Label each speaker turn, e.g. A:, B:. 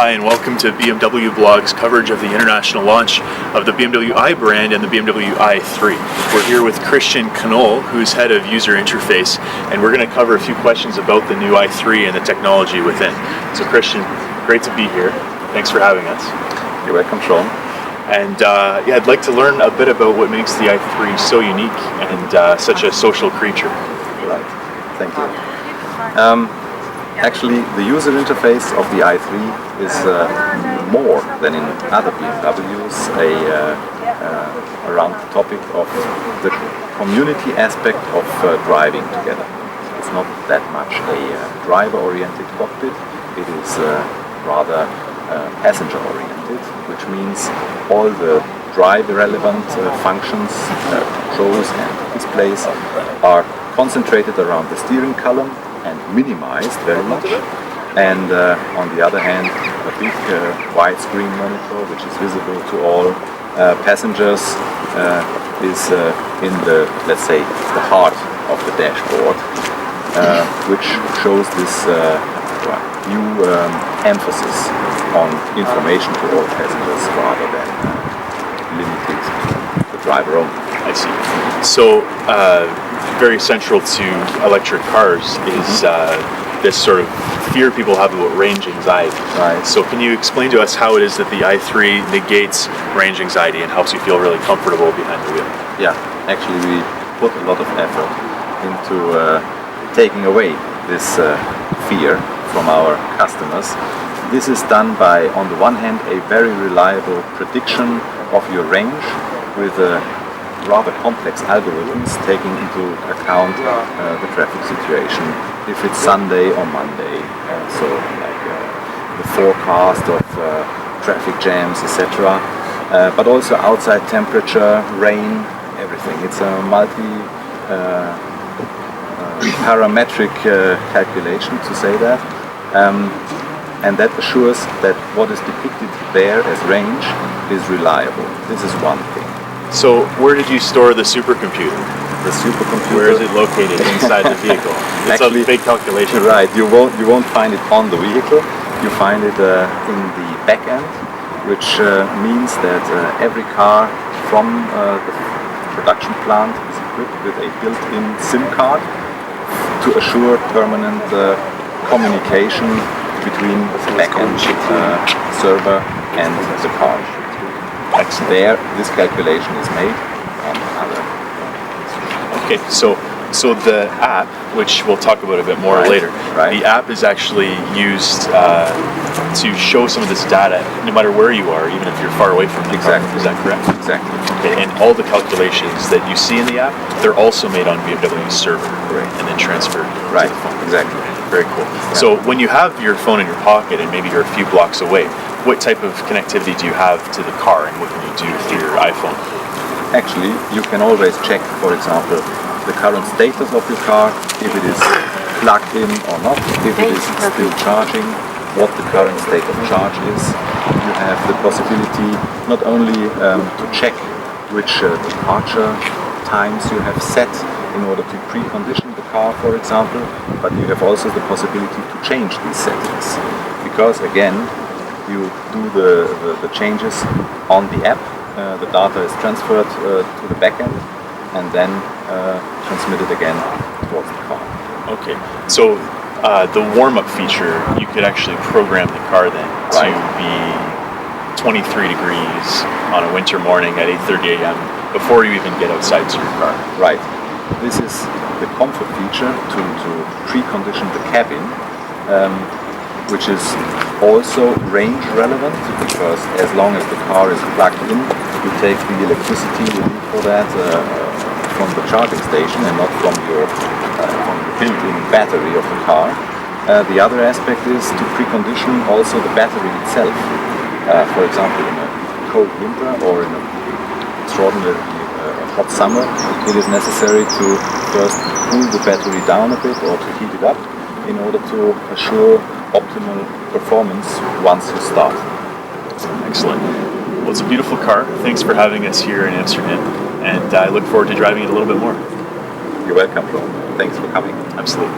A: Hi, and welcome to BMW Blog's coverage of the international launch of the BMW i brand and the BMW i3. We're here with Christian Knoll, who's head of user interface, and we're going to cover a few questions about the new i3 and the technology within. So Christian, great to be here. Thanks for having us.
B: You're welcome, Sean.
A: And I'd like to learn a bit about what makes the i3 so unique and such a social creature.
B: Right, thank you. Actually, the user interface of the i3 is more than in other BMWs around the topic of the community aspect of driving together. It's not that much a driver-oriented cockpit, it is rather passenger-oriented, which means all the drive-relevant functions, controls and displays are concentrated around the steering column and minimized very much, and on the other hand a big widescreen monitor which is visible to all passengers is in the, let's say, the heart of the dashboard, which shows this new emphasis on information to all passengers rather than limited to the driver only.
A: I see. So very central to electric cars is this sort of fear people have about range anxiety.
B: Right.
A: So can you explain to us how it is that the i3 negates range anxiety and helps you feel really comfortable behind the wheel?
B: Yeah, actually we put a lot of effort into taking away this fear from our customers. This is done by, on the one hand, a very reliable prediction of your range with rather complex algorithms taking into account the traffic situation, if it's Sunday or Monday, so like the forecast of traffic jams, etc. But also outside temperature, rain, everything. It's a parametric calculation, to say that, and that assures that what is depicted there as range is reliable. This is one thing.
A: So where did you store the supercomputer?
B: The supercomputer.
A: Where is it located inside the vehicle? It's
B: Actually,
A: a big calculation.
B: Right. You won't find it on the vehicle. You find it in the back end, which means that every car from the production plant is equipped with a built-in SIM card to assure permanent communication between the back-end server and the car. There, this calculation is made on other.
A: Okay, so the app, which we'll talk about a bit more later, the app is actually used to show some of this data, no matter where you are, even if you're far away from the car. Is that correct?
B: Exactly.
A: Okay, and all the calculations that you see in the app, they're also made on BMW's server, and then transferred to the phone.
B: Exactly.
A: Very cool. Yeah. So when you have your phone in your pocket and maybe you're a few blocks away, what type of connectivity do you have to the car, and what can you do through your iPhone?
B: Actually, you can always check, for example, the current status of your car, if it is plugged in or not, if it is still charging, what the current state of charge is. You have the possibility not only to check which departure times you have set in order to precondition the car, for example, but you have also the possibility to change these settings, because again you do the changes on the app, the data is transferred to the backend and then transmitted again towards the car. Okay,
A: so the warm-up feature, you could actually program the car then to be 23 degrees on a winter morning at 8:30 a.m. before you even get outside to your car.
B: Right. This is the comfort feature to precondition the cabin, which is also range relevant, because as long as the car is plugged in, you take the electricity you need for that from the charging station and not from your built-in battery of the car. The other aspect is to precondition also the battery itself. For example, in a cold winter or in an extraordinarily hot summer, it is necessary to first cool the battery down a bit or to heat it up in order to assure optimal performance once you start.
A: Excellent. Well, it's a beautiful car. Thanks for having us here in Amsterdam, and I look forward to driving it a little bit more.
B: You're welcome, Ron. Thanks for coming.
A: Absolutely.